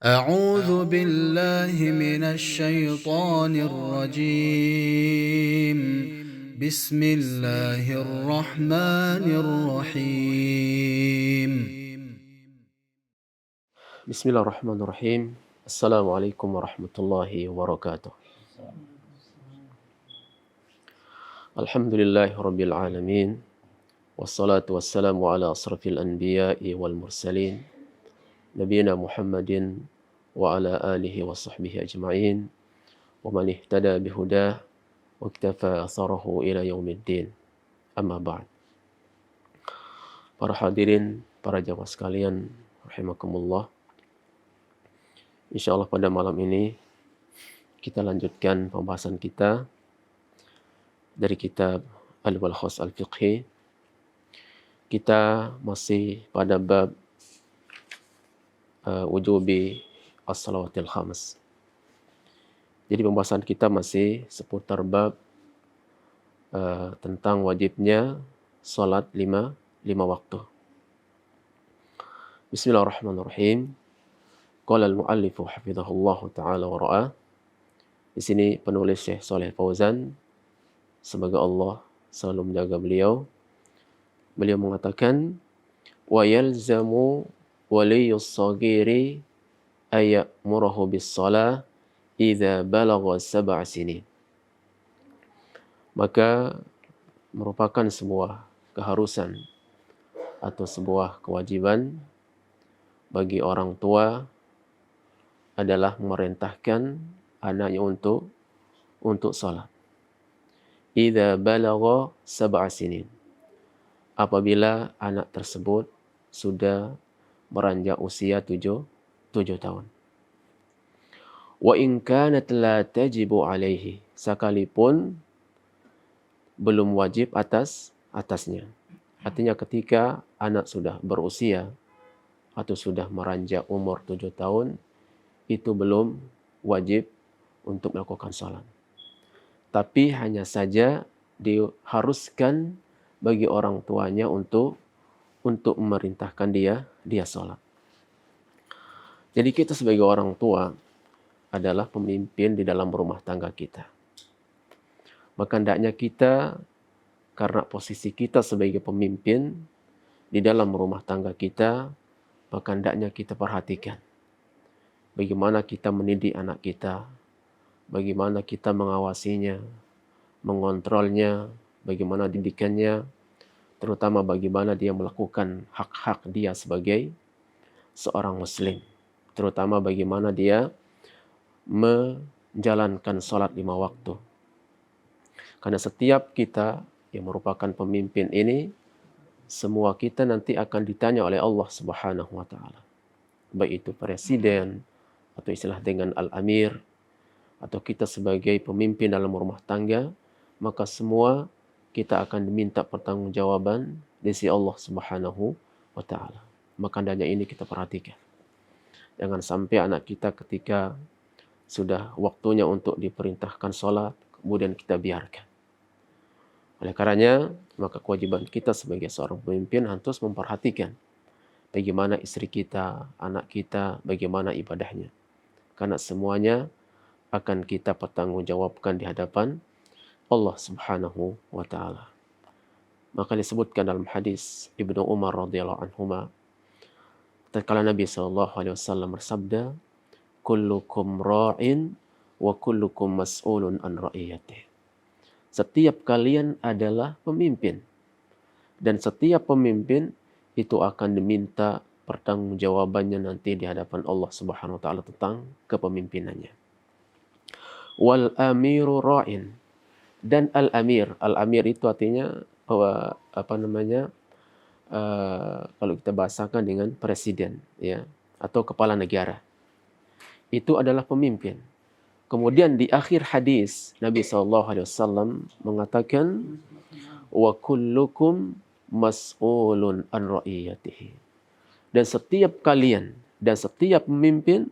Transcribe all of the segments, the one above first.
أعوذ بالله من الشيطان الرجيم. بسم الله الرحمن الرحيم. Bismillahirrahmanirrahim. Assalamualaikum warahmatullahi wabarakatuh. Alhamdulillahi rabbil alamin. Wassalatu wassalamu ala asrafil anbiya'i wal mursalin. Nabiyina Muhammadin wa ala alihi wa sahbihi ajma'in. Wa man ihtada bihudah wa iktafa atharahu ila yaumiddin. Amma ba'd. Para hadirin, para jamaah sekalian, rahimakumullah. InsyaAllah pada malam ini kita lanjutkan pembahasan kita dari kitab Al-Mulakhash Al-Fiqhi. Kita masih pada bab wujubi as-salawatil khams. Jadi pembahasan kita masih seputar bab tentang wajibnya salat lima waktu. Bismillahirrahmanirrahim. Qala al-muallifu hafizahullahu ta'ala wa ra'ah. Di sini penulis Syekh Shalih Fauzan, semoga Allah selalu menjaga beliau. Beliau mengatakan, wa yalzamu waliyus saghiri ayamurahu bis shalah idza balagha 7 sinin. Maka merupakan sebuah keharusan atau sebuah kewajiban bagi orang tua adalah memerintahkan anaknya untuk salat. Idza balagha 7 sinin. Apabila anak tersebut sudah beranjak usia 7 tahun. Wa in kanat la tajibu alaihi, sekalipun belum wajib atasnya. Artinya ketika anak sudah berusia atau sudah meranjak umur 7 tahun, itu belum wajib untuk melakukan salat. Tapi hanya saja diharuskan bagi orang tuanya untuk memerintahkan dia salat. Jadi kita sebagai orang tua adalah pemimpin di dalam rumah tangga kita. Maka hendaknya kita, karena posisi kita sebagai pemimpin di dalam rumah tangga kita, maka hendaknya kita perhatikan bagaimana kita mendidik anak kita, bagaimana kita mengawasinya, mengontrolnya, bagaimana didikannya, terutama bagaimana dia melakukan hak-hak dia sebagai seorang muslim, terutama bagaimana dia menjalankan salat 5 waktu. Karena setiap kita yang merupakan pemimpin ini, semua kita nanti akan ditanya oleh Allah Subhanahu wa taala. Baik itu presiden atau istilah dengan al-amir, atau kita sebagai pemimpin dalam rumah tangga, maka semua kita akan diminta pertanggungjawaban di sisi Allah Subhanahu wa taala. Maka hendaknya ini kita perhatikan. Jangan sampai anak kita ketika sudah waktunya untuk diperintahkan salat, kemudian kita biarkan. Oleh karenanya, maka kewajiban kita sebagai seorang pemimpin harus memperhatikan bagaimana istri kita, anak kita, bagaimana ibadahnya. Karena semuanya akan kita pertanggungjawabkan di hadapan Allah Subhanahu wa taala. Maka disebutkan dalam hadis Ibnu Umar radhiyallahu anhuma, tatkala Nabi sallallahu alaihi wasallam bersabda, kullukum ra'in wa kullukum mas'ulun an ra'iyatihi. Setiap kalian adalah pemimpin, dan setiap pemimpin itu akan diminta pertanggungjawabannya nanti di hadapan Allah Subhanahu wa taala tentang kepemimpinannya. Wal amiru ra'in, dan al-amir itu artinya kalau kita bahasakan dengan presiden, ya, atau kepala negara. Itu adalah pemimpin. Kemudian di akhir hadis Nabi SAW mengatakan, wa kullukum mas'ulun an ra'iyatihi. Dan setiap kalian dan setiap pemimpin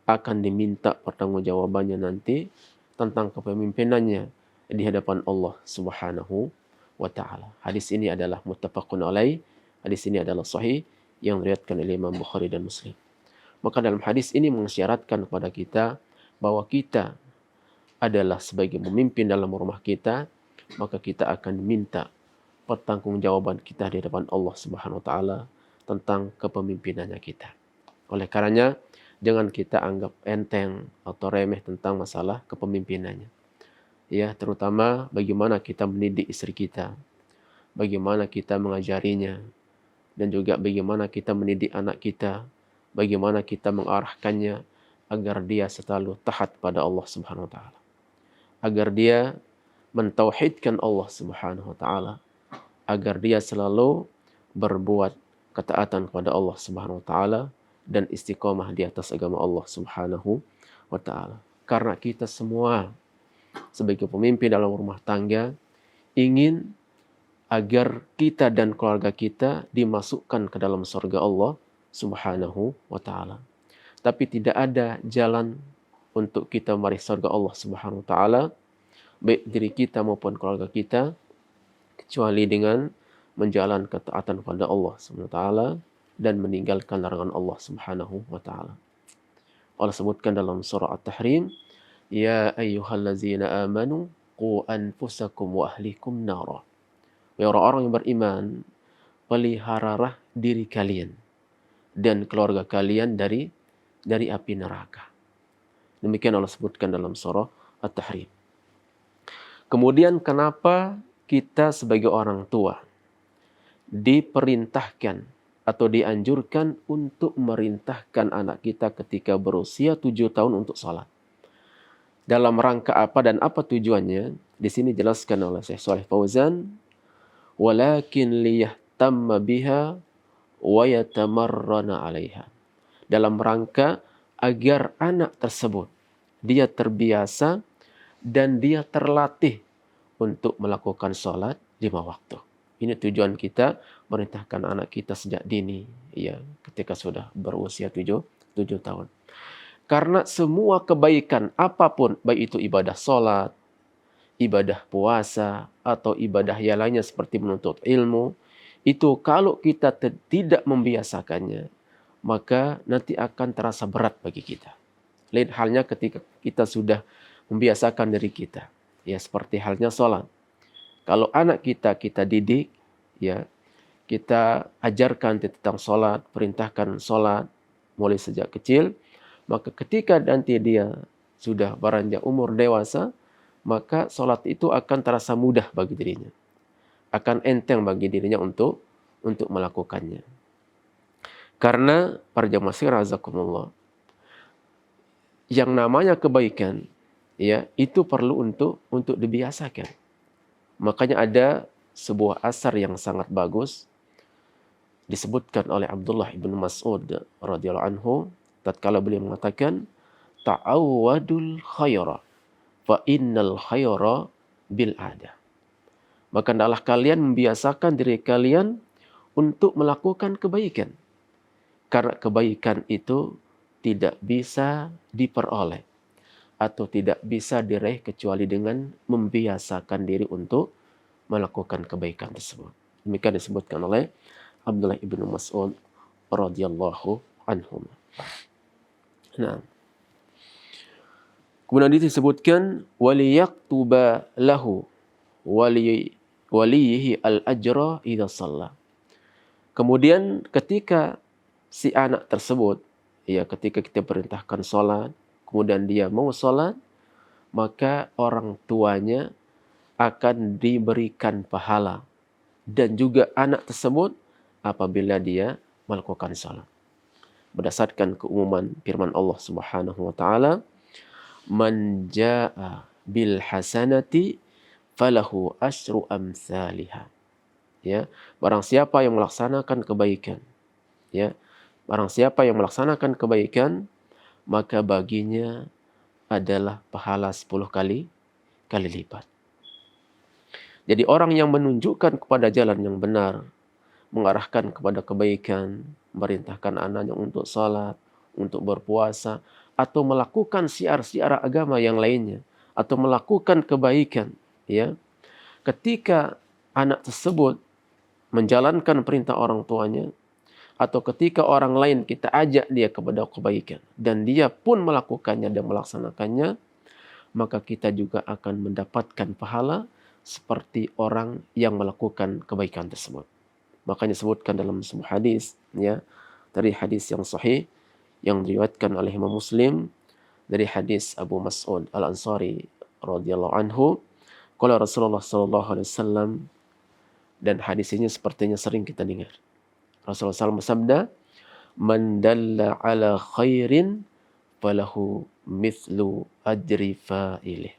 akan diminta pertanggungjawabannya nanti tentang kepemimpinannya di hadapan Allah Subhanahu wa taala. Hadis ini adalah muttafaqun alaih. Hadis ini adalah sahih yang diriwayatkan oleh Imam Bukhari dan Muslim. Maka dalam hadis ini mengisyaratkan kepada kita bahwa kita adalah sebagai pemimpin dalam rumah kita, maka kita akan minta pertanggungjawaban kita di depan Allah Subhanahu wa taala tentang kepemimpinannya kita. Oleh karenanya, jangan kita anggap enteng atau remeh tentang masalah kepemimpinannya. Ya, terutama bagaimana kita mendidik istri kita, bagaimana kita mengajarinya, dan juga bagaimana kita mendidik anak kita, bagaimana kita mengarahkannya agar dia selalu taat pada Allah Subhanahu wa taala. Agar dia mentauhidkan Allah Subhanahu wa taala, agar dia selalu berbuat ketaatan kepada Allah Subhanahu wa taala dan istiqomah di atas agama Allah Subhanahu wa taala. Karena kita semua sebagai pemimpin dalam rumah tangga ingin agar kita dan keluarga kita dimasukkan ke dalam surga Allah Subhanahu wa taala. Tapi tidak ada jalan untuk kita meraih surga Allah Subhanahu wa taala, baik diri kita maupun keluarga kita, kecuali dengan menjalankan ketaatan kepada Allah Subhanahu wa taala dan meninggalkan larangan Allah Subhanahu wa taala. Allah sebutkan dalam surah At-Tahrim, ya ayyuhallazina amanu qu anfusakum wa ahlikum nara. Ya orang-orang yang beriman, peliharalah diri kalian dan keluarga kalian dari api neraka. Demikian Allah sebutkan dalam surah At-Tahrim. Kemudian kenapa kita sebagai orang tua diperintahkan atau dianjurkan untuk merintahkan anak kita ketika berusia 7 tahun untuk salat? Dalam rangka apa dan apa tujuannya? Di sini dijelaskan oleh Syekh Shalih Fauzan, walakin liyahtamma biha wa yatamarrana 'alaiha. Dalam rangka agar anak tersebut dia terbiasa dan dia terlatih untuk melakukan sholat 5 waktu. Ini tujuan kita merintahkan anak kita sejak dini, ya, ketika sudah berusia 7 tahun. Karena semua kebaikan apapun, baik itu ibadah sholat, ibadah puasa, atau ibadah yang lainnya seperti menuntut ilmu, itu kalau kita tidak membiasakannya, maka nanti akan terasa berat bagi kita. Lain halnya ketika kita sudah membiasakan diri kita. Ya, seperti halnya sholat. Kalau anak kita didik, ya, kita ajarkan tentang sholat, perintahkan sholat mulai sejak kecil, maka ketika nanti dia sudah beranjak umur dewasa, maka sholat itu akan terasa mudah bagi dirinya. Akan enteng bagi dirinya untuk melakukannya. Karena para jamaah razakumullah, yang namanya kebaikan, ya, itu perlu untuk dibiasakan. Makanya ada sebuah asar yang sangat bagus disebutkan oleh Abdullah ibn Mas'ud radhiyallahu anhu tatkala beliau mengatakan, ta'awwadul khaira fa innal khaira bil ada. Maka hendaklah kalian membiasakan diri kalian untuk melakukan kebaikan. Karena kebaikan itu tidak bisa diperoleh atau tidak bisa diraih kecuali dengan membiasakan diri untuk melakukan kebaikan tersebut. Demikian disebutkan oleh Abdullah ibn Mas'ud radhiyallahu anhu. Nah, kemudian disebutkan waliyaktuba lahu waliyihi al-ajra idza shalla. Kemudian ketika si anak tersebut, ya, ketika kita perintahkan sholat, kemudian dia mau sholat, maka orang tuanya akan diberikan pahala. Dan juga anak tersebut apabila dia melakukan sholat. Berdasarkan keumuman firman Allah Subhanahu wa taala, man jaa bil hasanati falahu asyru amsalihha. Ya, barang siapa yang melaksanakan kebaikan, ya, barang siapa yang melaksanakan kebaikan, maka baginya adalah pahala 10 kali lipat. Jadi orang yang menunjukkan kepada jalan yang benar, mengarahkan kepada kebaikan, merintahkan anaknya untuk salat, untuk berpuasa, atau melakukan syiar-syiar agama yang lainnya, atau melakukan kebaikan, ya. Ketika anak tersebut menjalankan perintah orang tuanya, atau ketika orang lain kita ajak dia kepada kebaikan dan dia pun melakukannya dan melaksanakannya, maka kita juga akan mendapatkan pahala seperti orang yang melakukan kebaikan tersebut. Makanya disebutkan dalam sebuah hadis, ya, dari hadis yang sahih yang diriwayatkan oleh Imam Muslim dari hadis Abu Mas'ud Al-Ansari radhiyallahu anhu, qala Rasulullah sallallahu alaihi wasallam, dan hadis ini sepertinya sering kita dengar. Rasulullah SAW bersabda, "Man dalla ala khairin falahu mithlu ajri fa'ilih."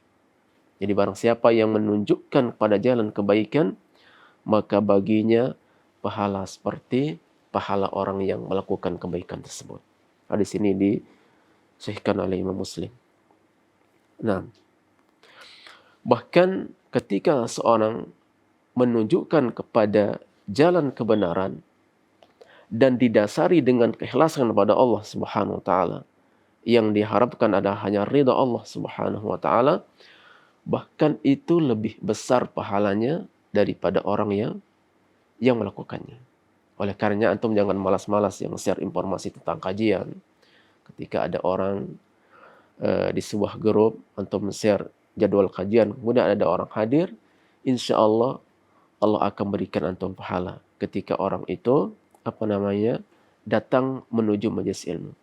Jadi barang siapa yang menunjukkan pada jalan kebaikan, maka baginya pahala seperti pahala orang yang melakukan kebaikan tersebut. Hadis ini disahihkan oleh Imam Muslim. Nah, bahkan ketika seorang menunjukkan kepada jalan kebenaran dan didasari dengan keikhlasan kepada Allah Subhanahu wa taala, yang diharapkan adalah hanya ridha Allah Subhanahu wa taala, bahkan itu lebih besar pahalanya daripada orang yang melakukannya. Oleh karenanya antum jangan malas-malas yang share informasi tentang kajian. Ketika ada orang di sebuah grup, antum share jadwal kajian, kemudian ada orang hadir, insya Allah akan berikan antum pahala ketika orang itu datang menuju majelis ilmu.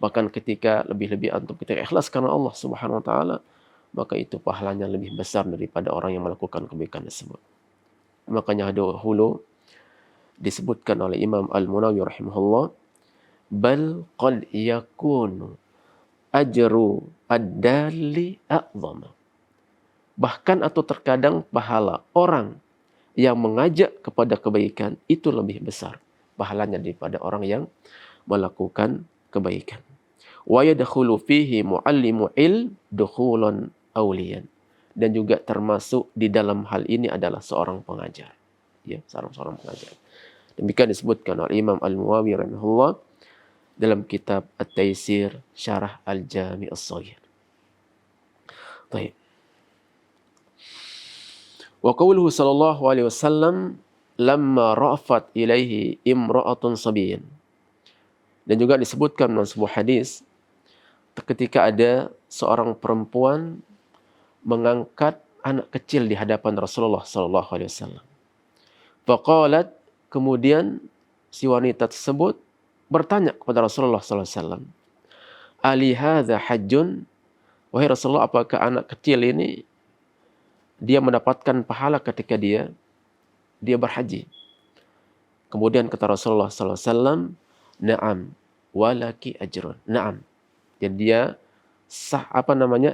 Bahkan ketika lebih-lebih antum kita ikhlas karena Allah Subhanahu wa taala, maka itu pahalanya lebih besar daripada orang yang melakukan kebaikan tersebut. Makanya dahulu disebutkan oleh Imam Al-Munawi rahimahullah, bal qad yakunu ajru ad-dalli a'zama. Bahkan atau terkadang pahala orang yang mengajak kepada kebaikan itu lebih besar pahalanya daripada orang yang melakukan kebaikan. Wa yadkhulu fihi muallimu dukhulan awliyan. Dan juga termasuk di dalam hal ini adalah seorang pengajar. Ya, seorang pengajar. Demikian disebutkan oleh Imam Al-Munawi rahimahullah dalam kitab At-Taisir Syarah Al-Jami' As-Shaghir. Baik. Wa qawluhu sallallahu alaihi wasallam lamma ra'afat ilaihi imra'atun sabiyin. Dan juga disebutkan dalam sebuah hadis ketika ada seorang perempuan mengangkat anak kecil di hadapan Rasulullah sallallahu alaihi wasallam. Faqalat, kemudian si wanita tersebut bertanya kepada Rasulullah sallallahu alaihi wasallam, "Ali hadza hajjun?" Wahai Rasulullah, apakah anak kecil ini dia mendapatkan pahala ketika dia berhaji? Kemudian kata Rasulullah sallallahu alaihi wasallam, "Na'am, walaki ajrun." Na'am. Jadi dia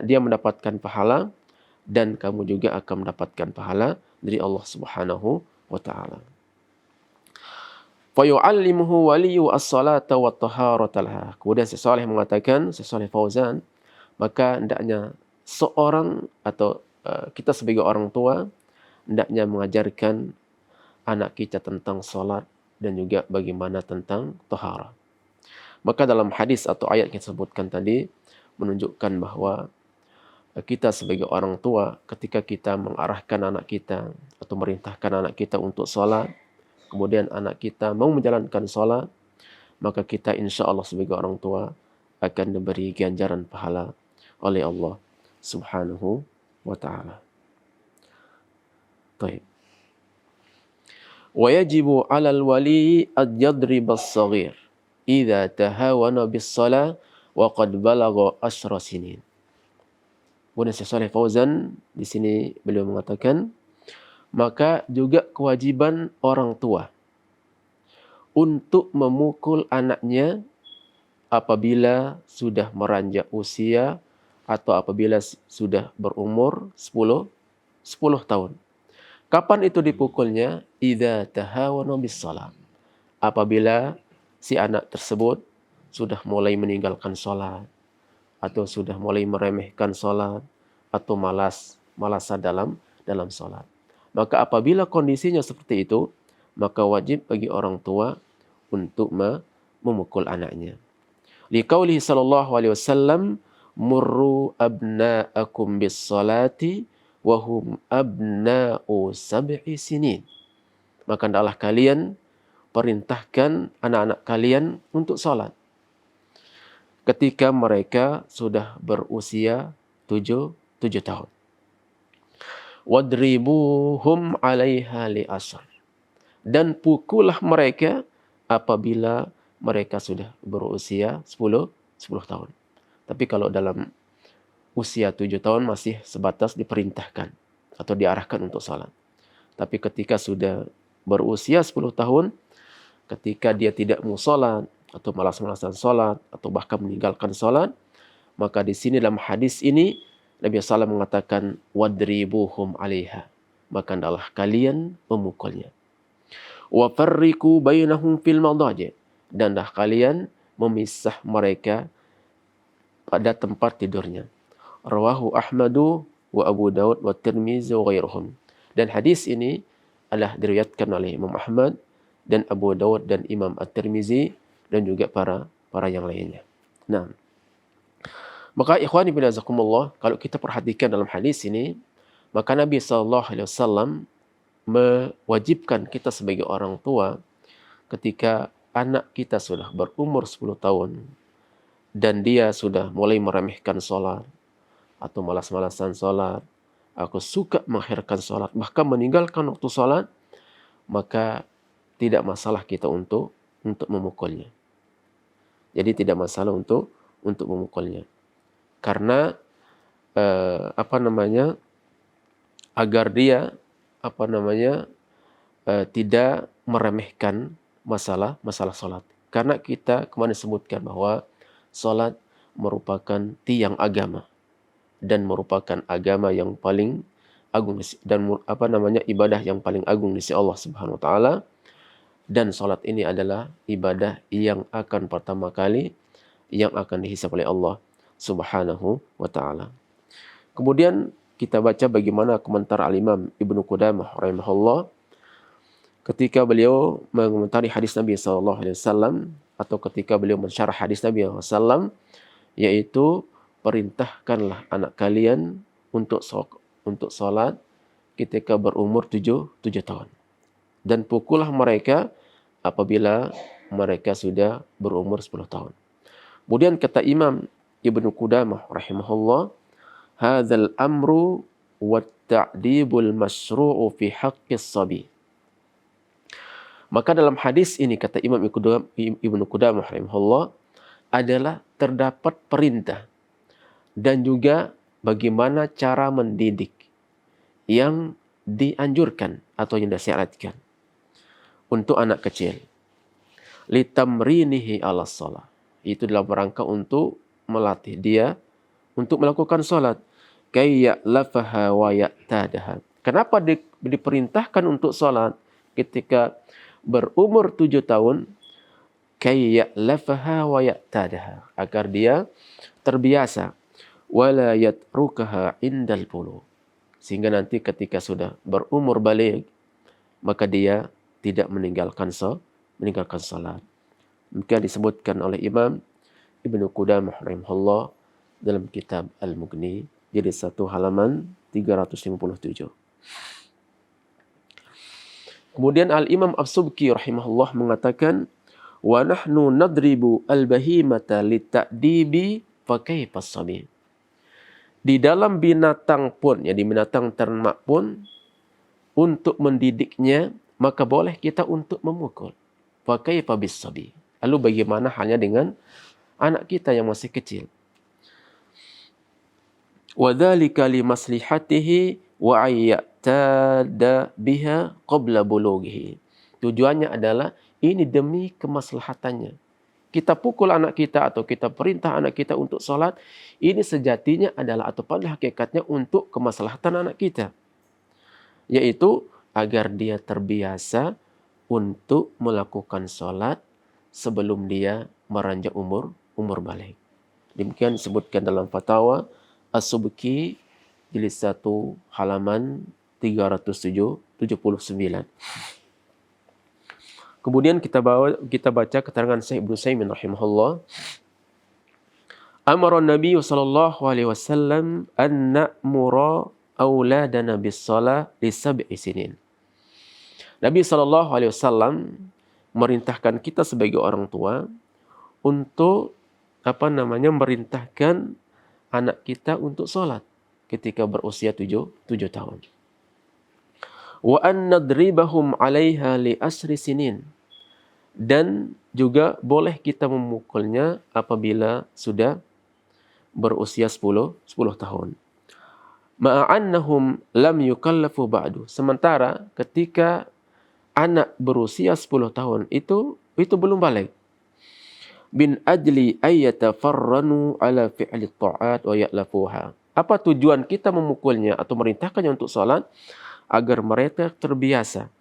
dia mendapatkan pahala dan kamu juga akan mendapatkan pahala dari Allah Subhanahu wa taala. Fa yu'allimuhu waliyu as-salata wa taharata laha. Kemudian Syekh Shalih mengatakan, Syekh Shalih Fauzan, maka hendaknya seorang atau kita sebagai orang tua hendaknya mengajarkan anak kita tentang salat dan juga bagaimana tentang taharah. Maka dalam hadis atau ayat yang disebutkan tadi menunjukkan bahwa kita sebagai orang tua ketika kita mengarahkan anak kita atau merintahkan anak kita untuk salat, kemudian anak kita mau menjalankan salat, maka kita insya Allah sebagai orang tua akan diberi ganjaran pahala oleh Allah Subhanahu wa ta'ala. Baik. Wa yajibu 'alal wali ad-yadrib as-saghir idza tahawana bis-shalah wa qad balagha 10 sinin. Kemudian Syekh Shalih Fauzan di sini beliau mengatakan, maka juga kewajiban orang tua untuk memukul anaknya apabila sudah meranjak usia atau apabila sudah berumur 10 tahun. Kapan itu dipukulnya? Idza tahawana bis-shalah. Apabila si anak tersebut sudah mulai meninggalkan salat atau sudah mulai meremehkan salat atau malasan dalam salat. Maka apabila kondisinya seperti itu, maka wajib bagi orang tua untuk memukul anaknya. Liqaulihi sallallahu alaihi wasallam, murru abna'akum bis-salati wa hum abna'u sab'i sinin. Maka hendaklah kalian perintahkan anak-anak kalian untuk salat ketika mereka sudah berusia 7 tahun. Wadribuhum 'alaiha li'ashr. Dan pukullah mereka apabila mereka sudah berusia 10 tahun. Tapi kalau dalam usia 7 tahun masih sebatas diperintahkan atau diarahkan untuk salat. Tapi ketika sudah berusia 10 tahun, ketika dia tidak mau salat atau malas-malasan salat atau bahkan meninggalkan salat, maka di sini dalam hadis ini Nabi SAW mengatakan wadribuhum 'alaiha. Maka hendaklah kalian memukulnya. Wa farriqu bainahum fil madaji. Dan dah kalian memisah mereka pada tempat tidurnya. Rawahu Ahmadu wa Abu Daud wa Tirmizi wa ghairuhum. Dan hadis ini adalah diriwayatkan oleh Imam Ahmad dan Abu Daud dan Imam At-Tirmizi dan juga para yang lainnya. Nah, maka ikhwani fillah jazakumullah, kalau kita perhatikan dalam hadis ini, maka Nabi SAW mewajibkan kita sebagai orang tua ketika anak kita sudah berumur 10 tahun dan dia sudah mulai meremehkan sholat atau malas-malasan sholat, aku suka mengakhirkan sholat, bahkan meninggalkan waktu sholat, maka tidak masalah kita untuk memukulnya. Jadi tidak masalah untuk memukulnya. Karena agar dia tidak meremehkan masalah sholat. Karena kita kemarin sebutkan bahwa sholat merupakan tiang agama dan merupakan agama yang paling agung dan ibadah yang paling agung di sisi Allah Subhanahu wa taala. Dan sholat ini adalah ibadah yang akan pertama kali yang akan dihisab oleh Allah Subhanahu wa taala. Kemudian kita baca bagaimana komentar Al-Imam Ibnu Qudamah rahimahullah ketika beliau mengomentari hadis Nabi SAW atau ketika beliau mensyarah hadis Nabi SAW, yaitu perintahkanlah anak kalian untuk salat ketika berumur 7 tahun. Dan pukullah mereka apabila mereka sudah berumur 10 tahun. Kemudian kata Imam Ibnu Qudamah rahimahullah, hadzal amru wat ta'dibul masyru'u fi haqqis sabi. Maka dalam hadis ini kata Imam Ibnu Qudamah rahimahullah adalah terdapat perintah dan juga bagaimana cara mendidik yang dianjurkan atau yang disyaratkan untuk anak kecil. Litamrinihi 'alas shalah. Itu dalam rangka untuk melatih dia untuk melakukan salat. Kayya lafaha wa ya'tadaha. Kenapa diperintahkan untuk salat ketika berumur 7 tahun? Kayya lafaha wa ya'tadaha. Agar dia terbiasa. Wala yatrukaha indal bulugh. Sehingga nanti ketika sudah berumur baligh, maka dia tidak meninggalkan salat. Demikian disebutkan oleh Imam Ibnu Qudamah rahimahullah dalam kitab Al-Mughni, jadi 1 halaman 357. Kemudian Al-Imam As-Subki rahimahullah mengatakan, wa nahnu nadribu al-bahimata lita'dibi fa kaifa as-sabi. Di dalam binatang pun, di binatang ternak pun, untuk mendidiknya, maka boleh kita untuk memukul. Fa kaifa bis-sabi. Lalu bagaimana halnya dengan anak kita yang masih kecil? Wa dzalika li maslihatihi wa ayyatada biha qabla bulughihi. Tujuannya adalah ini demi kemaslahatannya. Kita pukul anak kita atau kita perintah anak kita untuk salat, ini sejatinya adalah atau pada hakikatnya untuk kemaslahatan anak kita. Yaitu agar dia terbiasa untuk melakukan salat sebelum dia meranjak umur baligh. Demikian disebutkan dalam fatwa As-Subki jilid 1 halaman 379. Kemudian kita baca keterangan Syekh Ibnu Utsaimin rahimahullah. Amara Nabi sallallahu alaihi wasallam an na'mura auladana bis-shalah li 7 sinin. Nabi sallallahu alaihi wasallam merintahkan kita sebagai orang tua untuk merintahkan anak kita untuk sholat ketika berusia 7 tahun. Wa an nadribahum 'alaiha li asri sinin. Dan juga boleh kita memukulnya apabila sudah berusia 10 tahun. Ma'annahum lam yukallafu ba'du. Sementara ketika anak berusia 10 tahun itu belum balik. Bin ajli ayyatafarranu ala fi'li ta'at wa ya'lafuha. Apa tujuan kita memukulnya atau merintahkannya untuk salat? Agar mereka terbiasa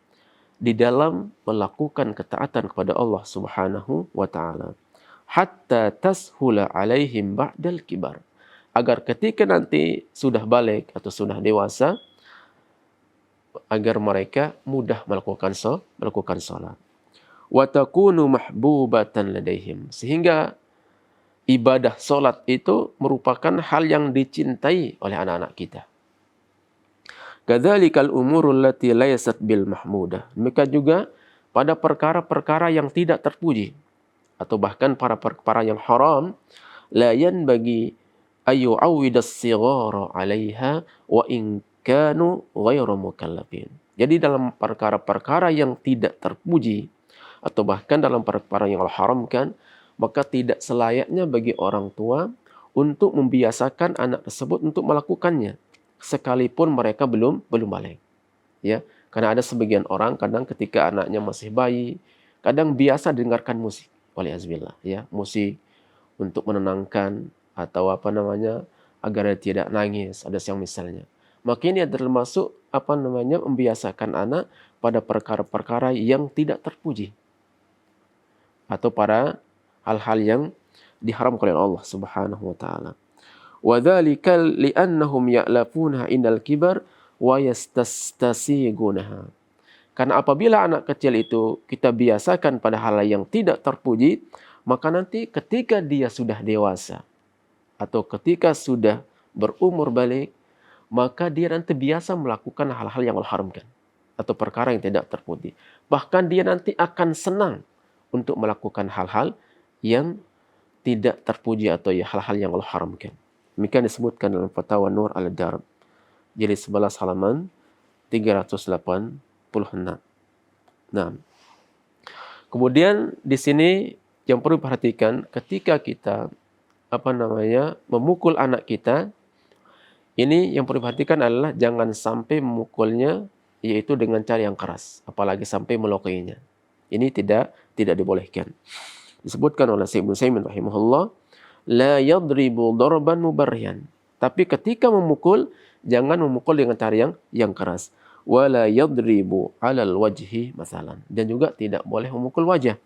di dalam melakukan ketaatan kepada Allah Subhanahu wa taala. Hatta tashula alaihim ba'dal kibar. Agar ketika nanti sudah balik atau sudah dewasa, agar mereka mudah melakukan salat. Wa takunu mahbubatan ladaihim. Sehingga ibadah salat itu merupakan hal yang dicintai oleh anak-anak kita. Kadzalikal umurul lati laysat bil mahmudah. Demikian juga pada perkara-perkara yang tidak terpuji atau bahkan para perkara yang haram, la yanbaghi ayu awidas sighara 'alaiha wa in kanu ghairu mukallafin. Jadi dalam perkara-perkara yang tidak terpuji atau bahkan dalam perkara yang Allah haramkan, maka tidak selayaknya bagi orang tua untuk membiasakan anak tersebut untuk melakukannya sekalipun mereka belum balik. Ya, karena ada sebagian orang kadang ketika anaknya masih bayi, kadang biasa dengarkan musik, waliyazbillah, ya, musik untuk menenangkan atau agar dia tidak nangis, ada yang misalnya. Maka ini termasuk membiasakan anak pada perkara-perkara yang tidak terpuji atau pada hal-hal yang diharamkan oleh Allah Subhanahu wa taala. Wa dzalika li'annahum ya'lafunha indal kibar wa yastastasigunaha. Karena apabila anak kecil itu kita biasakan pada hal yang tidak terpuji, maka nanti ketika dia sudah dewasa atau ketika sudah berumur balik, maka dia nanti biasa melakukan hal-hal yang Allah haramkan atau perkara yang tidak terpuji. Bahkan dia nanti akan senang untuk melakukan hal-hal yang tidak terpuji atau hal-hal yang Allah haramkan. Demikian disebutkan dalam Fatwa Nur al-Darb, jilid 11 halaman 386. Nah, kemudian di sini yang perlu diperhatikan ketika kita memukul anak kita, ini yang perlu diperhatikan adalah jangan sampai memukulnya yaitu dengan cara yang keras, apalagi sampai melukainya. Ini tidak dibolehkan. Disebutkan oleh Syekh Ibnu Utsaimin rahimahullah, la yadribu darban mubarrihan. Tapi ketika memukul, jangan memukul dengan cara yang keras. Wala yadribu 'alal wajhi masalan. Dan juga tidak boleh memukul wajah.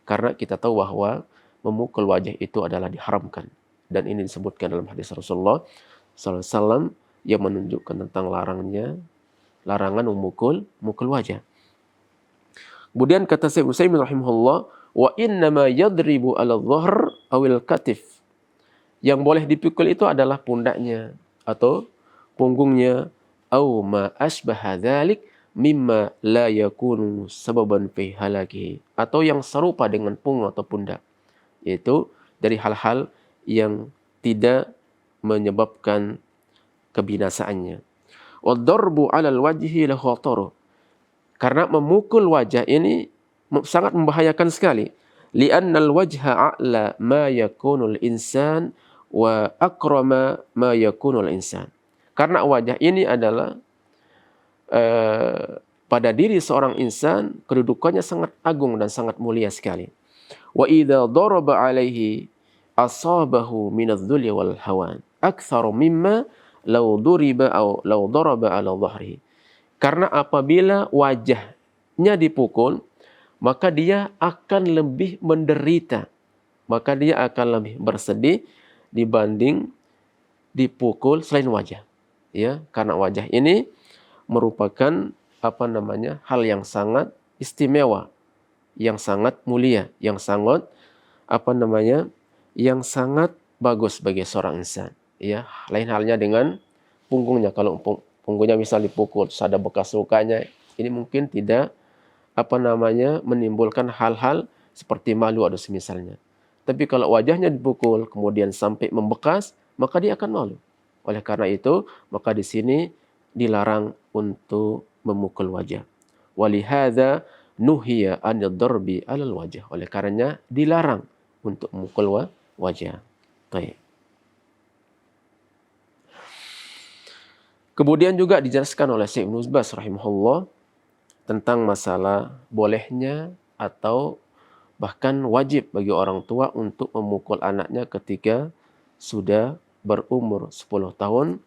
Karena kita tahu bahwa memukul wajah itu adalah diharamkan. Dan ini disebutkan dalam hadis Rasulullah SAW yang menunjukkan tentang larangan memukul wajah. Kemudian kata Syekh Utsaimin rahimahullah, wa innama yadribu 'ala dhahr awil katif. Yang boleh dipukul itu adalah pundaknya atau punggungnya, au ma asbaha dzalik mimma la yakunu sababan fi halaki, atau yang serupa dengan punggung atau pundak, yaitu dari hal-hal yang tidak menyebabkan kebinasaannya. Wad-darbu 'alal wajhi la khatar. Karena memukul wajah ini sangat membahayakan sekali. Li'annal wajha a'la ma yakunul insan wa akrama ma yakunul insan. Karena wajah ini adalah pada diri seorang insan kedudukannya sangat agung dan sangat mulia sekali. Wa idza daraba 'alaihi asabahu minadh-dhulli wal hawan aktsara mimma law duriba aw law daraba 'ala dhahrihi. Karena apabila wajahnya dipukul, maka dia akan lebih menderita, maka dia akan lebih bersedih dibanding dipukul selain wajah. Ya, karena wajah ini merupakan hal yang sangat istimewa, yang sangat mulia, yang sangat yang sangat bagus bagi seorang insan. Ya, lain halnya dengan punggungnya. Kalau punggungnya misal dipukul, terus ada bekas lukanya, ini mungkin tidak menimbulkan hal-hal seperti malu atau semisalnya. Tapi kalau wajahnya dipukul kemudian sampai membekas, maka dia akan malu. Oleh karena itu, maka di sini dilarang untuk memukul wajah. Walihada nuhiya 'anil darbi 'alal wajah. Oleh karenanya dilarang untuk memukul wajah. Baik. Kemudian juga dijelaskan oleh Syekh Ibnu Baz rahimahullah tentang masalah bolehnya atau bahkan wajib bagi orang tua untuk memukul anaknya ketika sudah berumur 10 tahun,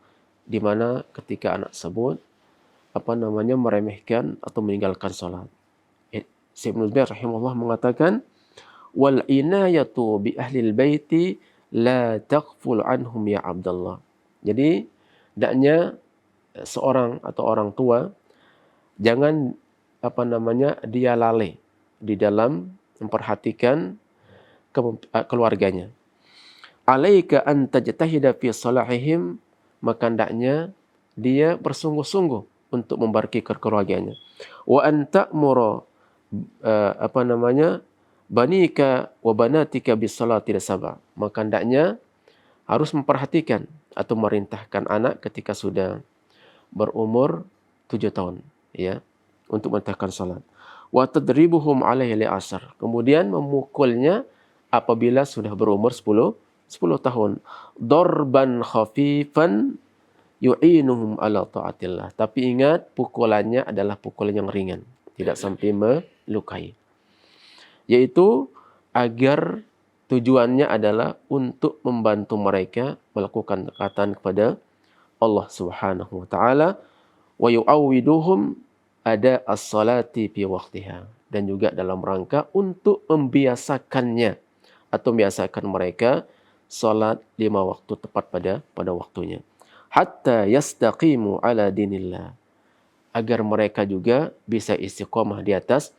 di mana ketika anak tersebut meremehkan atau meninggalkan salat. Syekh Ibnu Baz rahimahullah mengatakan, wal inayatu bi ahlil baiti la taghful anhum ya Abdullah. Jadi hendaknya seorang atau orang tua jangan dia lalai di dalam memperhatikan keluarganya. Alaika an tajtahida fi salahihim, maka hendaknya dia bersungguh-sungguh untuk memperbaiki keluarganya. Wa an ta'mura banika wa banatika bis salati sab'a. Maka hendaknya harus memperhatikan atau merintahkan anak ketika sudah berumur 7 tahun, ya, untuk merintahkan salat. Wa tadribuhum alaihi li'asar. Kemudian memukulnya apabila sudah berumur 10 tahun. Darban khafifan yu'inuhum ala ta'atillah. Tapi ingat, pukulannya adalah pukulan yang ringan, tidak sampai melukai. Yaitu agar tujuannya adalah untuk membantu mereka melakukan ketaatan kepada Allah Subhanahu wa taala, wa yu'awwiduhum ada as-salati fi waqtiha, dan juga dalam rangka untuk membiasakannya atau membiasakan mereka salat 5 waktu tepat pada waktunya. Hatta yastaqimu ala dinillah, agar mereka juga bisa istiqamah di atas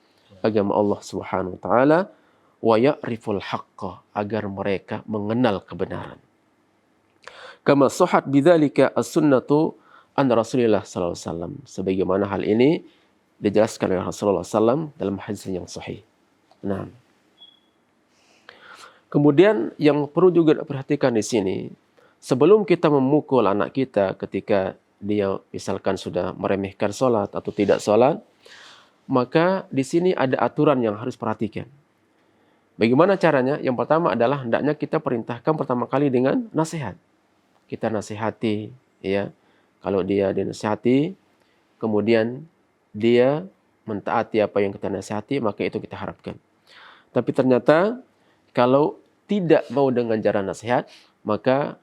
agama Allah Subhanahu wa taala, wa ya'riful haqqa, agar mereka mengenal kebenaran. Kama sahhat bidzalika as-sunnatu an Rasulillah sallallahu alaihi wasallam, sebagaimana hal ini dijelaskan oleh Rasulullah SAW dalam hadis yang sahih. Nah, kemudian yang perlu juga diperhatikan di sini, sebelum kita memukul anak kita ketika dia misalkan sudah meremehkan salat atau tidak salat, maka di sini ada aturan yang harus perhatikan. Bagaimana caranya? Yang pertama adalah hendaknya kita perintahkan pertama kali dengan nasihat. Kita nasihati, ya. Kalau dia dinasihati, kemudian dia mentaati apa yang kita nasihati, maka itu kita harapkan. Tapi ternyata kalau tidak mau dengan cara nasihat, maka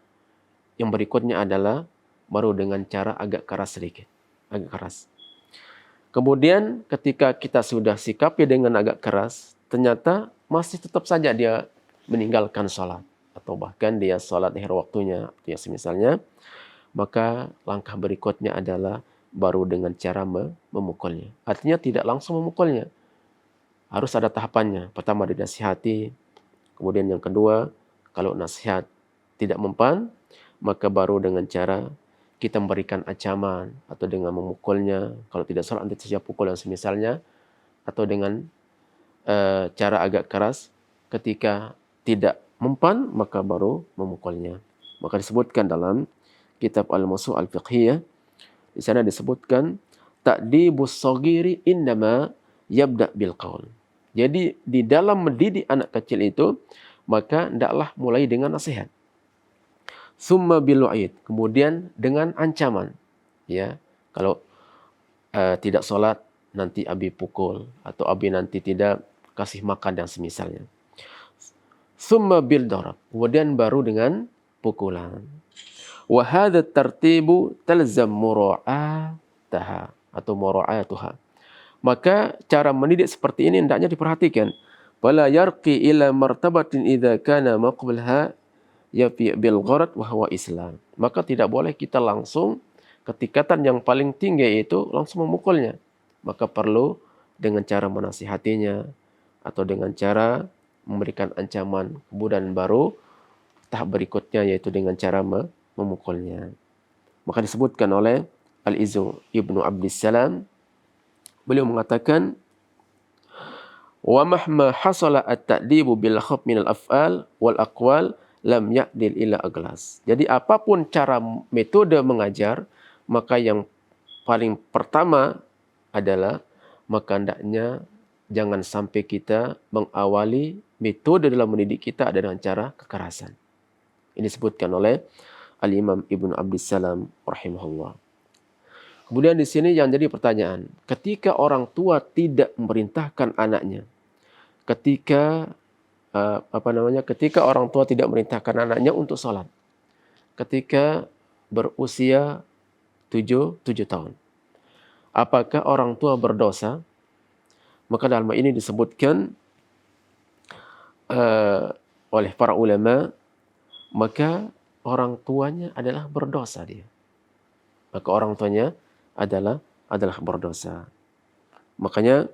yang berikutnya adalah baru dengan cara agak keras sedikit, agak keras. Kemudian ketika kita sudah sikapi dengan agak keras, ternyata masih tetap saja dia meninggalkan sholat, atau bahkan dia sholat di akhir waktunya, ya semisalnya, maka langkah berikutnya adalah baru dengan cara memukulnya. Artinya tidak langsung memukulnya. Harus ada tahapannya. Pertama dinasihati, kemudian yang kedua, kalau nasihat tidak mempan, maka baru dengan cara kita memberikan ancaman atau dengan memukulnya. Kalau tidak salah nanti saja pukul yang semisalnya, atau dengan cara agak keras. Ketika tidak mempan, maka baru memukulnya. Maka disebutkan dalam kitab Al-Musu' Al-Fiqhiyah, di sana disebutkan ta'dibus shaghiri innama yabda' bil qaul. Jadi di dalam mendidik anak kecil itu, maka hendaklah mulai dengan nasihat. Summa bil wa'id, kemudian dengan ancaman. Ya, kalau tidak sholat nanti abi pukul, atau abi nanti tidak kasih makan dan semisalnya. Summa bil darab, kemudian baru dengan pukulan. Wa hadha tartibu talzam mura'ataha atau mura'atuha. Maka cara mendidik seperti ini hendaknya diperhatikan. Wala yarqi ila martabatin idza kana maqbalha yafi bil gharad wa huwa Islam. Maka tidak boleh kita langsung ketikatan yang paling tinggi itu langsung memukulnya. Maka perlu dengan cara menasihatinya atau dengan cara memberikan ancaman, kemudian baru tahap berikutnya yaitu dengan cara memukulnya. Maka disebutkan oleh Al-Izzu Ibnu Abdissalam, beliau mengatakan Wa mahma hasala at-ta'dibu bil khawf min al-af'al wal aqwal lam ya'dil ila aglas. Jadi apapun cara metode mengajar, maka yang paling pertama adalah maka hendaknya jangan sampai kita mengawali metode dalam mendidik kita dengan cara kekerasan. Ini disebutkan oleh Al-Imam Ibnu Abdissalam rahimahullah. Kemudian di sini yang jadi pertanyaan, ketika orang tua tidak memerintahkan anaknya, ketika orang tua tidak memerintahkan anaknya untuk sholat, ketika berusia 7 tahun, apakah orang tua berdosa? Maka dalam ini disebutkan oleh para ulama, maka orang tuanya adalah berdosa dia. Maka orang tuanya adalah berdosa. Makanya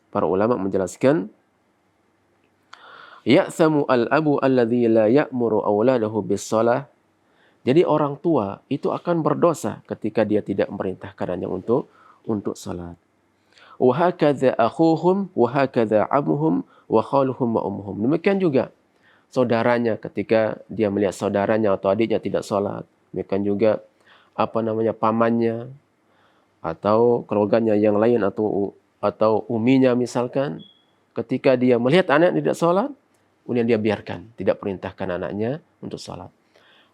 para ulama menjelaskan, ya'thamu al-abu alladhi la ya'muru awladahu bis-shalah. Jadi orang tua itu akan berdosa ketika dia tidak memerintahkan anaknya untuk salat. Wa hakadha akhuhum wa hakadha amuhum wa khaluhum wa ummuhum. Demikian juga saudaranya ketika dia melihat saudaranya atau adiknya tidak salat. Demikian juga pamannya atau keluarganya yang lain atau uminya misalkan, ketika dia melihat anak tidak salat, kemudian dia biarkan, tidak perintahkan anaknya untuk salat,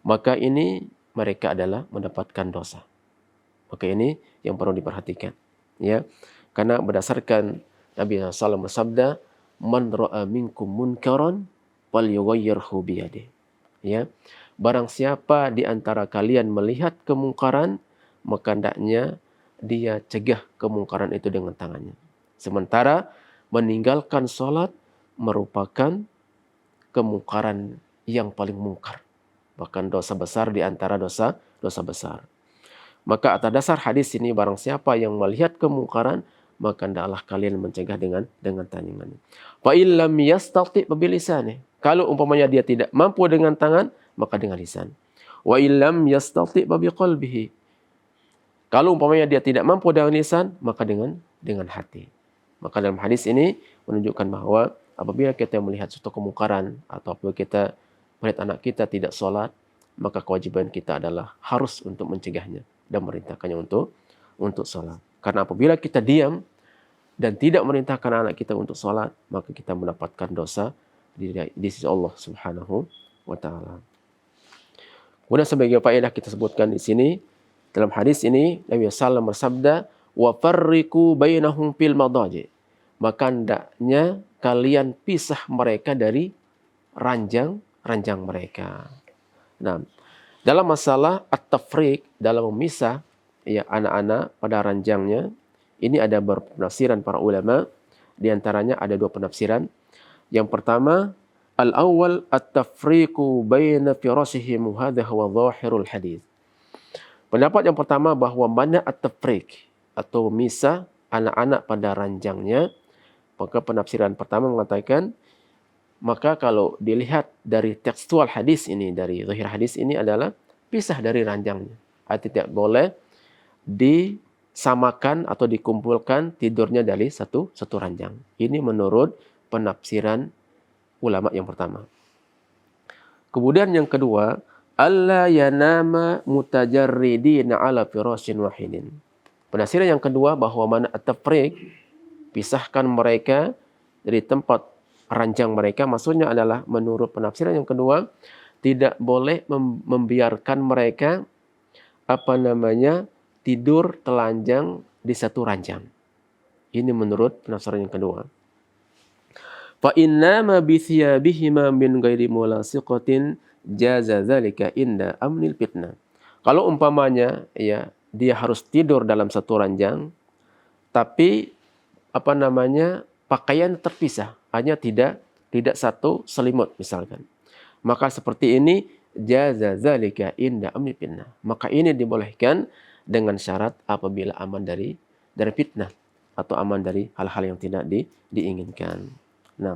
maka ini mereka adalah mendapatkan dosa. Maka ini yang perlu diperhatikan, ya, karena berdasarkan Nabi SAW bersabda, man ra'a minkum munkaran falyughayyirhu biyadihi, ya, barang siapa di antara kalian melihat kemungkaran, maka hendaknya dia cegah kemungkaran itu dengan tangannya. Sementara meninggalkan sholat merupakan kemungkaran yang paling mungkar, bahkan dosa besar di antara dosa besar. Maka atas dasar hadis ini, barang siapa yang melihat kemungkaran, maka hendaklah kalian mencegah dengan tangannya. Fa illam yastati' bilisani. Kalau umpamanya dia tidak mampu dengan tangan, maka dengan lisan. Wa illam yastati' biqalbihi. Kalau umpamanya dia tidak mampu dengan lisan, maka dengan hati. Maka dalam hadis ini menunjukkan bahwa apabila kita melihat suatu kemungkaran atau apabila kita melihat anak kita tidak sholat, maka kewajiban kita adalah harus untuk mencegahnya dan memerintahkannya untuk sholat. Karena apabila kita diam dan tidak memerintahkan anak kita untuk sholat, maka kita mendapatkan dosa di sisi Allah Subhanahu wa Ta'ala. Kemudian sebagai faedah kita sebutkan di sini, dalam hadis ini Nabi SAW bersabda, wa farriqu bainahum fil madaji. Maka hendaknya kalian pisah mereka dari ranjang mereka. Nah, dalam masalah at-tafriq, dalam memisah ya anak-anak pada ranjangnya, ini ada penafsiran para ulama. Di antaranya ada 2 penafsiran. Yang pertama, al-awwal at-tafriqu baina firashihim, hadha huwa dhahirul hadis. Pendapat yang pertama bahwa mana at-tafriq atau misah anak-anak pada ranjangnya, maka penafsiran pertama mengatakan, maka kalau dilihat dari tekstual hadis ini, dari zahir hadis ini adalah pisah dari ranjangnya. Artinya tidak boleh disamakan atau dikumpulkan tidurnya dari satu ranjang. Ini menurut penafsiran ulama yang pertama. Kemudian yang kedua, alla yanama mutajarridina ala firashin wahidin. Penafsiran yang kedua bahwa mana at-tafriq, pisahkan mereka dari tempat ranjang mereka, maksudnya adalah menurut penafsiran yang kedua, tidak boleh membiarkan mereka tidur telanjang di satu ranjang. Ini menurut penafsiran yang kedua. Fa inna ma bi thiyabihima min ghairi mulasiqatin jaza dzalika inda amnil fitnah. Kalau umpamanya ya dia harus tidur dalam satu ranjang, tapi pakaian terpisah, hanya tidak satu selimut misalkan. Maka seperti ini jaza dzalika inda amnil fitnah. Maka ini dibolehkan dengan syarat apabila aman dari fitnah atau aman dari hal-hal yang tidak diinginkan. Nah,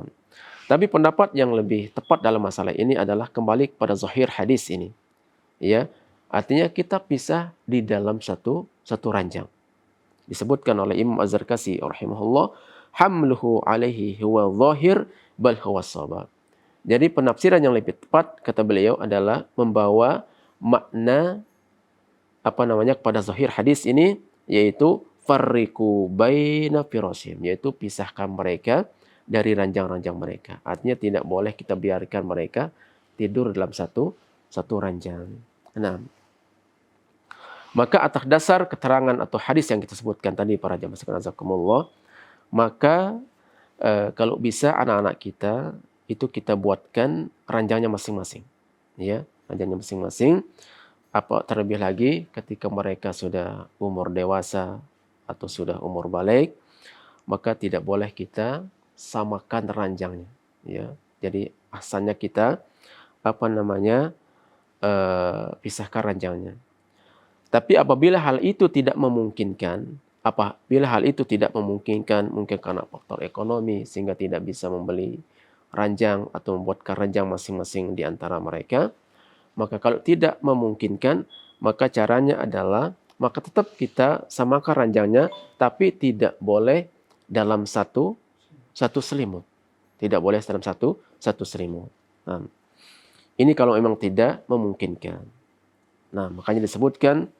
tapi pendapat yang lebih tepat dalam masalah ini adalah kembali kepada zahir hadis ini. Ya, artinya kita pisah di dalam satu ranjang. Disebutkan oleh Imam Az-Zarkasi rahimahullah, hamluhu alaihi huwa zahir bal huwa shawab. Jadi penafsiran yang lebih tepat kata beliau adalah membawa makna kepada zahir hadis ini, yaitu farriqu baina firasyihim, yaitu pisahkan mereka dari ranjang-ranjang mereka. Artinya tidak boleh kita biarkan mereka tidur dalam satu ranjang. Nah, maka atas dasar keterangan atau hadis yang kita sebutkan tadi para jamaah sekalian azakumullah, maka kalau bisa anak-anak kita itu kita buatkan ranjangnya masing-masing, ya, ranjangnya masing-masing. Terlebih lagi ketika mereka sudah umur dewasa atau sudah umur balik, maka tidak boleh kita samakan ranjangnya, ya. Jadi asalnya kita pisahkan ranjangnya. Tapi apabila hal itu tidak memungkinkan, mungkin karena faktor ekonomi sehingga tidak bisa membeli ranjang atau membuatkan ranjang masing-masing di antara mereka, maka kalau tidak memungkinkan, maka caranya adalah tetap kita samakan ranjangnya, tapi tidak boleh dalam satu selimut. Tidak boleh dalam satu selimut. Nah, ini kalau memang tidak memungkinkan. Nah, makanya disebutkan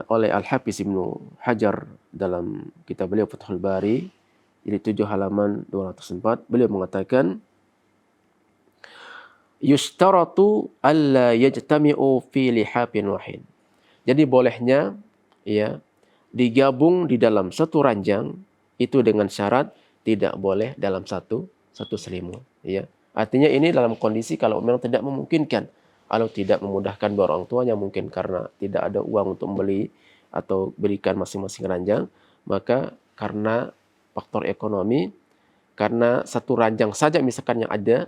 oleh Al-Hafiz Ibnu Hajar dalam kitab beliau Fathul Bari, jadi 7 halaman 204, beliau mengatakan, yushtaratu alla yajtami'u fi lihafin wahid. Jadi bolehnya, ya, digabung di dalam satu ranjang itu dengan syarat tidak boleh dalam satu selimut, ya. Artinya ini dalam kondisi kalau memang tidak memungkinkan, kalau tidak memudahkan orang tuanya, mungkin karena tidak ada uang untuk membeli atau berikan masing-masing ranjang, maka karena faktor ekonomi, karena satu ranjang saja misalkan yang ada,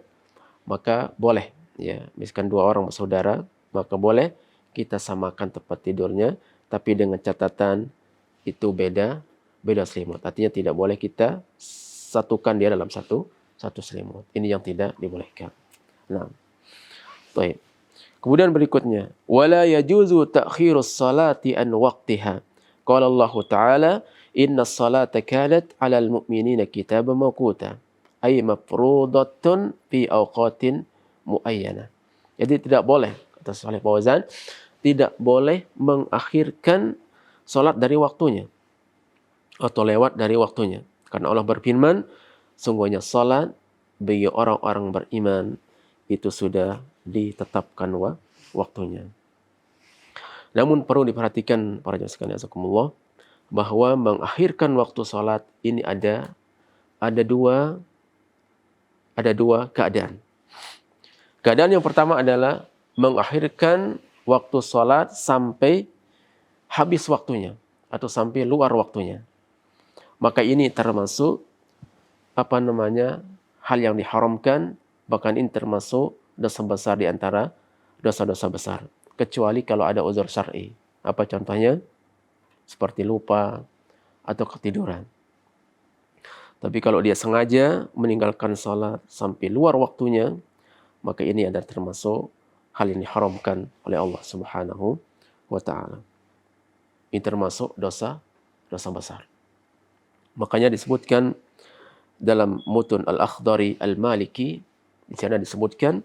maka boleh, ya, misalkan 2 orang bersaudara, maka boleh kita samakan tempat tidurnya, tapi dengan catatan itu beda selimut. Artinya tidak boleh kita satukan dia dalam satu selimut. Ini yang tidak dibolehkan. Nah, baik. Kemudian berikutnya, wala yajuzu ta'khirus salati an waqtiha. Qala Allah Ta'ala, innas salata kanat 'alal mu'minina kitaban mawquta, ay mafruḍatun fi awqatin muayyana. Jadi tidak boleh, kata Shalih Fauzan, tidak boleh mengakhirkan salat dari waktunya atau lewat dari waktunya. Karena Allah berfirman, sungguhnya salat bagi orang-orang beriman itu sudah ditetapkan waktunya. Namun perlu diperhatikan para jemaah sekalian azakumullah, bahwa mengakhirkan waktu salat ini ada dua keadaan. Keadaan yang pertama adalah mengakhirkan waktu salat sampai habis waktunya atau sampai luar waktunya. Maka ini termasuk hal yang diharamkan, bahkan ini termasuk dosa besar di antara dosa-dosa besar. Kecuali kalau ada uzur syar'i. Apa contohnya? Seperti lupa atau ketiduran. Tapi kalau dia sengaja meninggalkan salat sampai luar waktunya, maka ini adalah termasuk hal yang diharamkan oleh Allah Subhanahu wa ta'ala. Ini termasuk dosa besar. Makanya disebutkan dalam Mutun Al-Akhdari Al-Maliki, di sana disebutkan,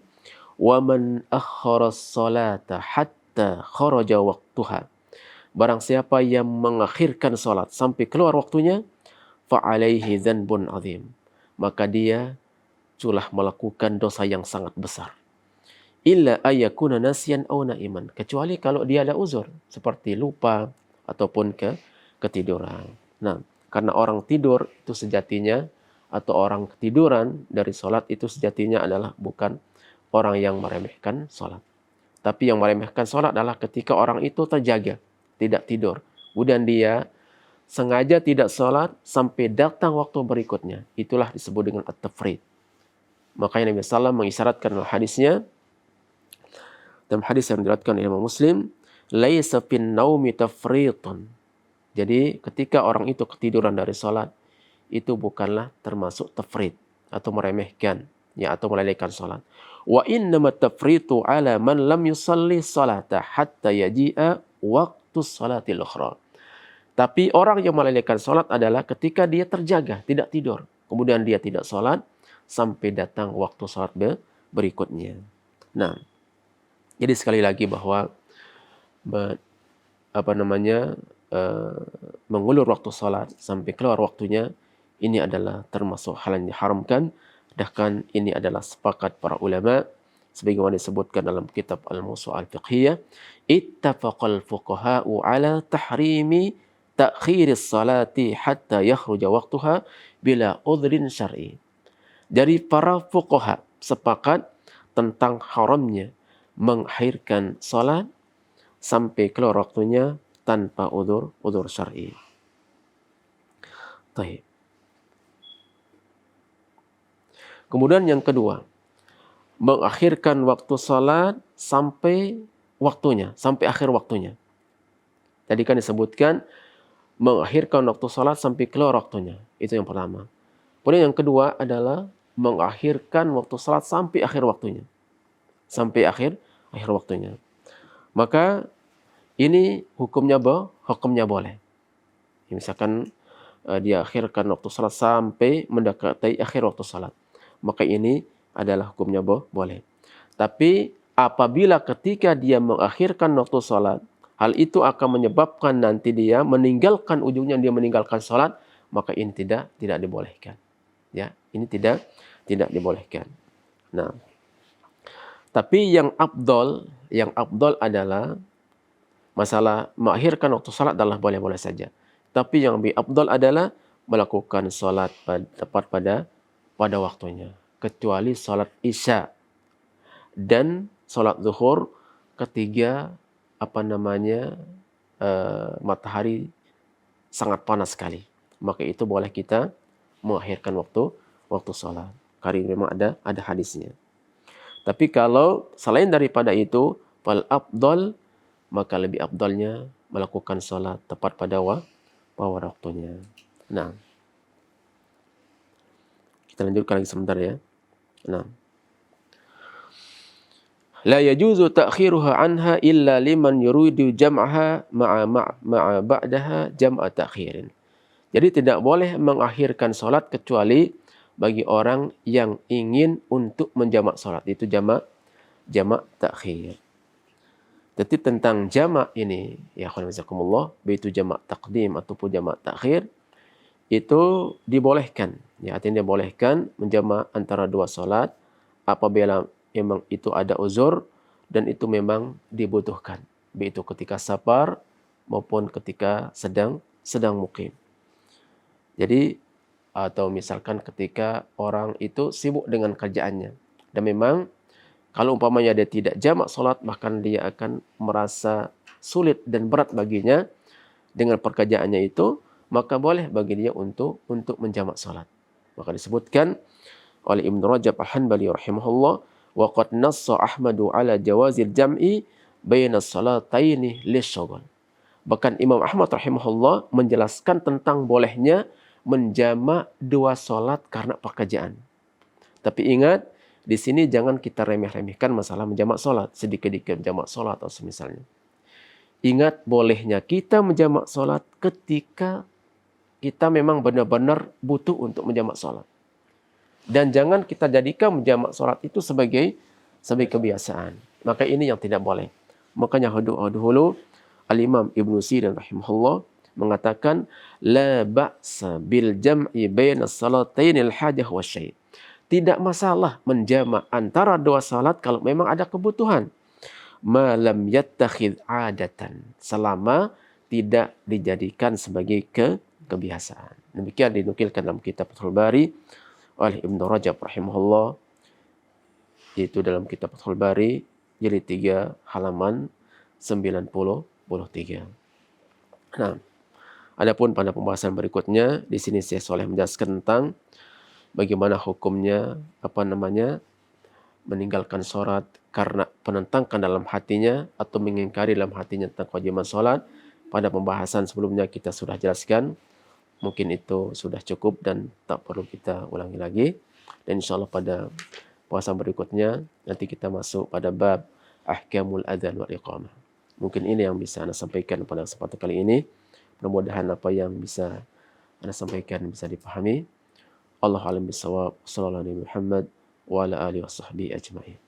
wa man akhkhara as-salata hatta kharaja waqtuha. Barang siapa yang mengakhirkan salat sampai keluar waktunya, fa alaihi dzanbun azim. Maka dia telah melakukan dosa yang sangat besar. Illa ayyakuna nasiyan aw naiman, kecuali kalau dia ada uzur seperti lupa ataupun ketiduran. Nah, karena orang tidur itu sejatinya, atau orang ketiduran dari salat itu sejatinya adalah bukan orang yang meremehkan salat. Tapi yang meremehkan salat adalah ketika orang itu terjaga, tidak tidur. Kemudian dia sengaja tidak salat sampai datang waktu berikutnya. Itulah disebut dengan at-tafrid. Makanya Nabi SAW mengisyaratkan dalam hadisnya, dalam hadis yang diriwayatkan oleh Imam Muslim, laisa fin naumi tafritun. Jadi ketika orang itu ketiduran dari salat, itu bukanlah termasuk tafrid atau meremehkan, ya, atau melalaikan salat. Wa innamat tafritu ala man lam yusalli salata hatta yaji'a waqtu salatil ukhra. Tapi orang yang melalaikan sholat adalah ketika dia terjaga, tidak tidur. Kemudian dia tidak sholat sampai datang waktu sholat berikutnya. Nah, jadi sekali lagi bahwa mengulur waktu sholat sampai keluar waktunya, ini adalah termasuk hal yang diharamkan. Bahkan ini adalah sepakat para ulama sebagaimana disebutkan dalam kitab Al-Mawsu'ah Al-Fiqhiyah, ittafaqal fuqaha'u ala tahrimi ta'khiris salati hatta yakhruja waqtuha bila udhrin syar'i. Dari para fuqaha sepakat tentang haramnya mengakhirkan salat sampai keluar waktunya tanpa udzur syar'i. Baik. Kemudian yang kedua, mengakhirkan waktu salat sampai waktunya, sampai akhir waktunya. Tadi kan disebutkan mengakhirkan waktu salat sampai keluar waktunya. Itu yang pertama. Kemudian yang kedua adalah mengakhirkan waktu salat sampai akhir waktunya. Sampai akhir waktunya. Maka ini hukumnya boleh. Misalkan dia akhirkan waktu salat sampai mendekati akhir waktu salat. Maka ini adalah hukumnya boleh. Tapi apabila ketika dia mengakhirkan waktu salat, hal itu akan menyebabkan nanti dia meninggalkan ujungnya, dia meninggalkan salat, maka ini tidak dibolehkan. Ya, ini tidak dibolehkan. Nah, tapi yang afdal adalah masalah mengakhirkan waktu salat adalah boleh-boleh saja. Tapi yang lebih afdal adalah melakukan salat tepat pada waktunya, kecuali salat Isya dan salat zuhur ketika matahari sangat panas sekali. Maka itu boleh kita mengakhirkan waktu salat. Karena memang ada hadisnya. Tapi kalau selain daripada itu, fal afdal, maka lebih afdalnya melakukan salat tepat pada waktunya. Nah, kita lanjutkan lagi sebentar ya. Nah, la yajuzu ta'khiruha anha illa liman yuridu jam'aha ma'a ba'daha jam'a ta'khirin. Jadi tidak boleh mengakhirkan salat kecuali bagi orang yang ingin untuk menjamak salat. Itu jamak takhir. Jadi tentang jamak ini, ya khairullakumullah, baik itu jamak taqdim ataupun jamak takhir, itu dibolehkan. Ya, artinya dibolehkan menjamak antara dua salat apabila memang itu ada uzur dan itu memang dibutuhkan. Baik itu ketika safar maupun ketika sedang mukim. Jadi atau misalkan ketika orang itu sibuk dengan kerjaannya dan memang kalau umpamanya dia tidak jamak salat, bahkan dia akan merasa sulit dan berat baginya dengan pekerjaannya itu, maka boleh bagi dia untuk menjamak salat. Maka disebutkan oleh Ibnu Rajab Al-Hanbali rahimahullah, wa qad nassa Ahmadu ala jawazil jam'i baina salataini lisyghal. Bahkan Imam Ahmad rahimahullah menjelaskan tentang bolehnya menjamak dua salat karena pekerjaan. Tapi ingat, di sini jangan kita remeh-remehkan masalah menjamak salat, sedikit-sedikit menjamak salat atau semisalnya. Ingat bolehnya kita menjamak salat ketika kita memang benar-benar butuh untuk menjamak salat. Dan jangan kita jadikan menjamak salat itu sebagai kebiasaan. Maka ini yang tidak boleh. Makanya dahulu Al-Imam Ibnu Sirin rahimahullah mengatakan la ba'sa bil jam'i baina salatainil hajah wasyai'. Tidak masalah menjamak antara dua salat kalau memang ada kebutuhan. Malam yattakhidh adatan, selama tidak dijadikan sebagai kebiasaan. Demikian dinukilkan dalam kitab Fathul Bari oleh Ibnu Rajab rahimahullah, yaitu dalam kitab Fathul Bari jilid 3 halaman 93. Nah, adapun pada pembahasan berikutnya, di sini saya soleh menjelaskan tentang bagaimana hukumnya meninggalkan sholat karena penentangkan dalam hatinya atau mengingkari dalam hatinya tentang kewajiban sholat. Pada pembahasan sebelumnya kita sudah jelaskan. Mungkin itu sudah cukup dan tak perlu kita ulangi lagi. Dan insya Allah pada pembahasan berikutnya nanti kita masuk pada bab ahkamul adzan wal iqamah. Mungkin ini yang bisa Anda sampaikan pada kesempatan kali ini. Mudah-mudahan apa yang bisa Anda sampaikan bisa dipahami. Allahu a'lam bishawab. Sallallahu alaihi Muhammad wa ala alihi washabbihi ajmain.